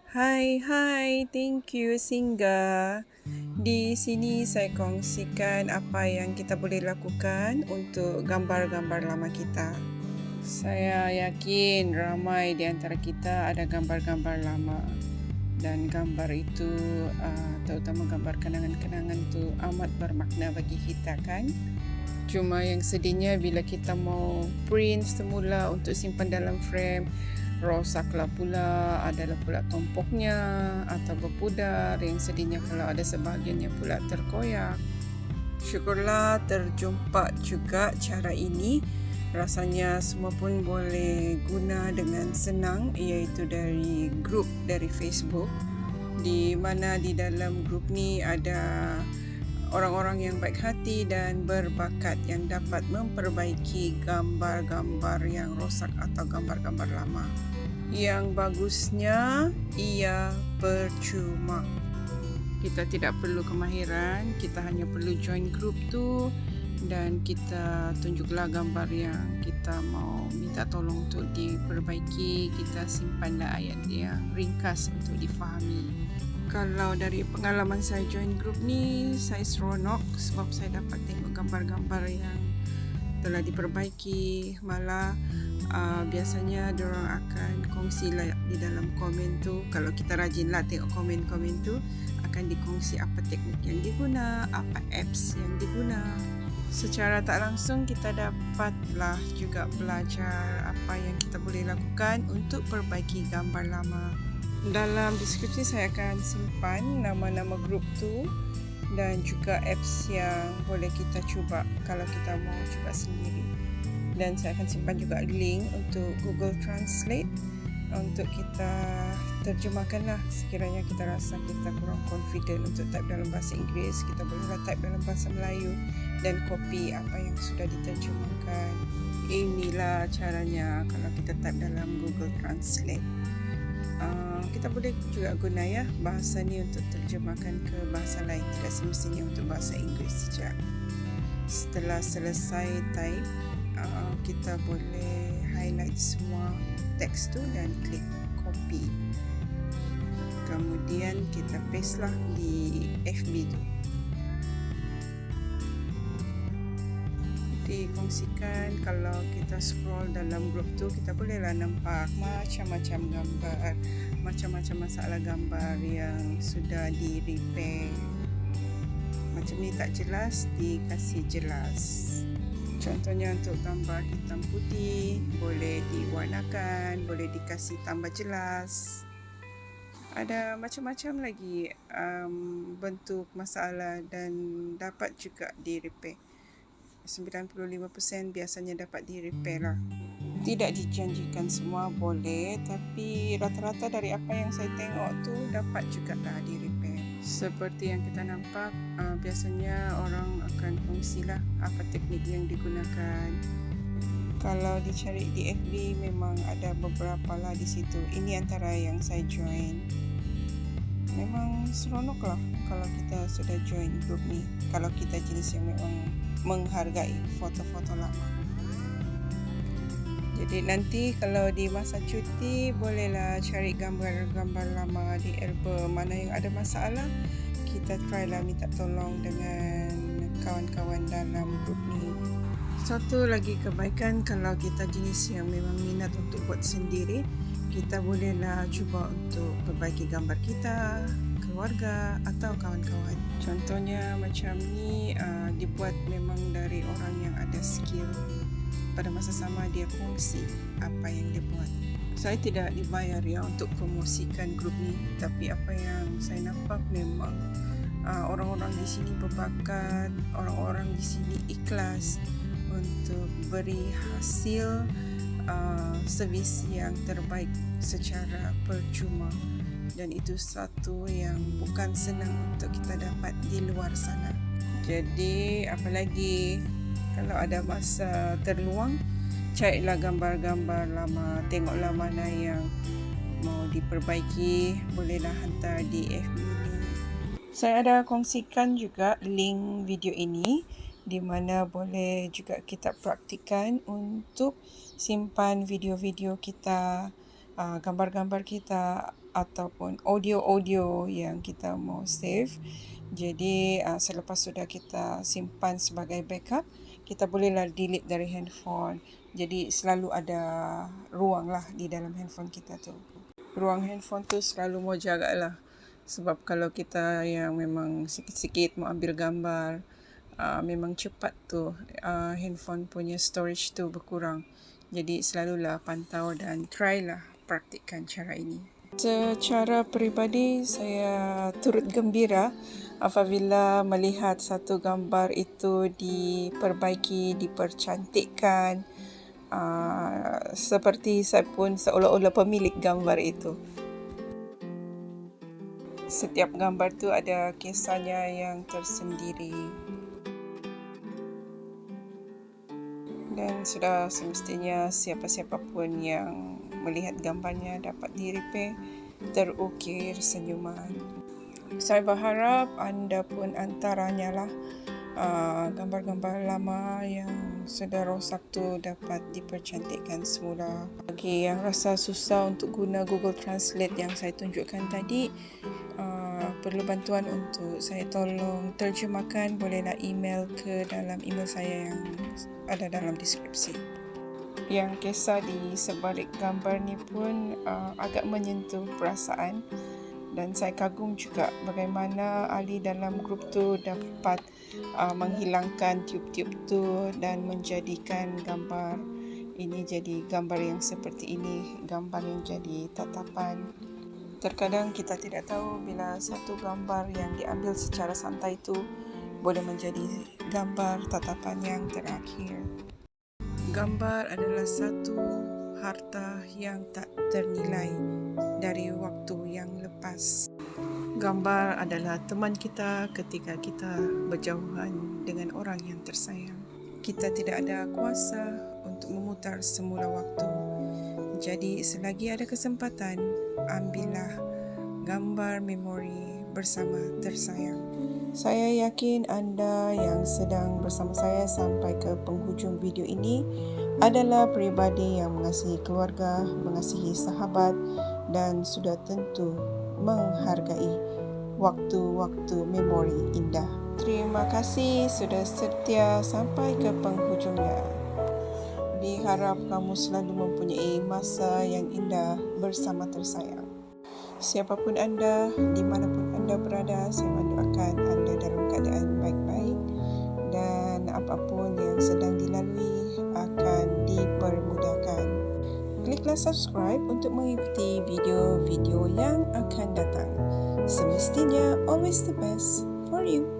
Hai, thank you Singa. Di sini saya kongsikan apa yang kita boleh lakukan untuk gambar-gambar lama kita. Saya yakin ramai di antara kita ada gambar-gambar lama dan gambar itu terutama gambar kenangan-kenangan itu amat bermakna bagi kita kan. Cuma yang sedihnya bila kita mau print semula untuk simpan dalam frame, rosaklah pula, adalah pula tompoknya atau berpudar, yang sedihnya kalau ada sebahagiannya pula terkoyak. Syukurlah terjumpa juga cara ini. Rasanya semua pun boleh guna dengan senang, iaitu dari grup dari Facebook, di mana di dalam grup ni ada orang-orang yang baik hati dan berbakat yang dapat memperbaiki gambar-gambar yang rosak atau gambar-gambar lama. Yang bagusnya, ia percuma. Kita tidak perlu kemahiran, kita hanya perlu join grup tu dan kita tunjuklah gambar yang kita mau minta tolong untuk diperbaiki. Kita simpanlah ayat yang ringkas untuk difahami. Kalau dari pengalaman saya join grup ni, saya seronok sebab saya dapat tengok gambar-gambar yang telah diperbaiki. Malah biasanya diorang akan kongsi lah di dalam komen tu. Kalau kita rajinlah tengok komen-komen tu, akan dikongsi apa teknik yang diguna, apa apps yang diguna. Secara tak langsung kita dapatlah juga belajar apa yang kita boleh lakukan untuk perbaiki gambar lama. Dalam deskripsi saya akan simpan nama-nama grup tu dan juga apps yang boleh kita cuba kalau kita mau cuba sendiri. Dan saya akan simpan juga link untuk Google Translate untuk kita terjemahkanlah. Sekiranya kita rasa kita kurang confident untuk type dalam bahasa Inggeris, kita bolehlah type dalam bahasa Melayu dan copy apa yang sudah diterjemahkan. Inilah caranya kalau kita type dalam Google Translate. Kita boleh juga guna ya bahasa ni untuk terjemahkan ke bahasa lain, tidak semestinya untuk bahasa Inggeris saja. Setelah selesai type, kita boleh highlight semua teks tu dan klik copy. Kemudian kita paste lah di FB tu. Dikongsikan kalau kita scroll dalam grup tu, kita bolehlah nampak macam-macam gambar, macam-macam masalah gambar yang sudah di repair. Macam ni tak jelas, dikasih jelas. Contohnya untuk gambar hitam putih, boleh diwarnakan, boleh dikasih tambah jelas. Ada macam-macam lagi bentuk masalah dan dapat juga di repair. 95% biasanya dapat di repair lah. Tidak dijanjikan semua boleh, tapi rata-rata dari apa yang saya tengok tu dapat juga dah di repair. Seperti yang kita nampak, biasanya orang akan kongsilah apa teknik yang digunakan. Kalau dicari di FB memang ada beberapa lah di situ. Ini antara yang saya join. Memang seronok lah kalau kita sudah join grup ni, kalau kita jenis yang memang menghargai foto-foto lama. Jadi nanti kalau di masa cuti, bolehlah cari gambar-gambar lama di album. Mana yang ada masalah, kita try lah minta tolong dengan kawan-kawan dalam grup ni. Satu lagi kebaikan, kalau kita jenis yang memang minat untuk buat sendiri, kita bolehlah cuba untuk perbaiki gambar kita, keluarga atau kawan-kawan. Contohnya macam ni, dibuat memang dari orang yang ada skill. Pada masa sama dia kongsi apa yang dia buat. Saya tidak dibayar ya untuk promosikan grup ni, tapi apa yang saya nampak memang orang-orang di sini berbakat, orang-orang di sini ikhlas untuk beri hasil servis yang terbaik secara percuma, dan itu satu yang bukan senang untuk kita dapat di luar sana. Jadi apalagi kalau ada masa terluang, carilah gambar-gambar lama, tengoklah mana yang mau diperbaiki, bolehlah hantar di FB ni. Saya ada kongsikan juga link video ini di mana boleh juga kita praktikan untuk simpan video-video kita, gambar-gambar kita ataupun audio-audio yang kita mau save. Jadi selepas sudah kita simpan sebagai backup, kita bolehlah delete dari handphone. Jadi selalu ada ruang lah di dalam handphone kita tu. Ruang handphone tu selalu mau jagalah. Sebab kalau kita yang memang sikit-sikit mau ambil gambar, memang cepat tu handphone punya storage tu berkurang. Jadi selalulah pantau dan try lah praktikkan cara ini. Secara peribadi, saya turut gembira apabila melihat satu gambar itu diperbaiki, dipercantikkan, seperti saya pun seolah-olah pemilik gambar itu. Setiap gambar tu ada kisahnya yang tersendiri. Dan sudah semestinya siapa-siapa pun yang melihat gambarnya dapat di-repair, terukir senyuman. Saya berharap anda pun antaranya lah gambar-gambar lama yang sudah rosak tu dapat dipercantikkan semula. Bagi yang rasa susah untuk guna Google Translate yang saya tunjukkan tadi, perlu bantuan untuk saya tolong terjemahkan, bolehlah email ke dalam email saya yang ada dalam deskripsi. Yang kisah di sebalik gambar ni pun agak menyentuh perasaan, dan saya kagum juga bagaimana ahli dalam grup tu dapat menghilangkan tiub-tiub tu dan menjadikan gambar ini jadi gambar yang seperti ini, gambar yang jadi tatapan. Terkadang kita tidak tahu bila satu gambar yang diambil secara santai itu boleh menjadi gambar tatapan yang terakhir. Gambar adalah satu harta yang tak ternilai dari waktu yang lepas. Gambar adalah teman kita ketika kita berjauhan dengan orang yang tersayang. Kita tidak ada kuasa untuk memutar semula waktu. Jadi selagi ada kesempatan, ambillah gambar memori bersama tersayang. Saya yakin anda yang sedang bersama saya sampai ke penghujung video ini adalah peribadi yang mengasihi keluarga, mengasihi sahabat dan sudah tentu menghargai waktu-waktu memori indah. Terima kasih sudah setia sampai ke penghujungnya. Diharap kamu selalu mempunyai masa yang indah bersama tersayang. Siapapun anda, dimanapun anda berada, saya mendoakan anda dalam keadaan baik-baik dan apapun yang sedang dilalui akan dipermudahkan. Kliklah subscribe untuk mengikuti video-video yang akan datang. Semestinya always the best for you.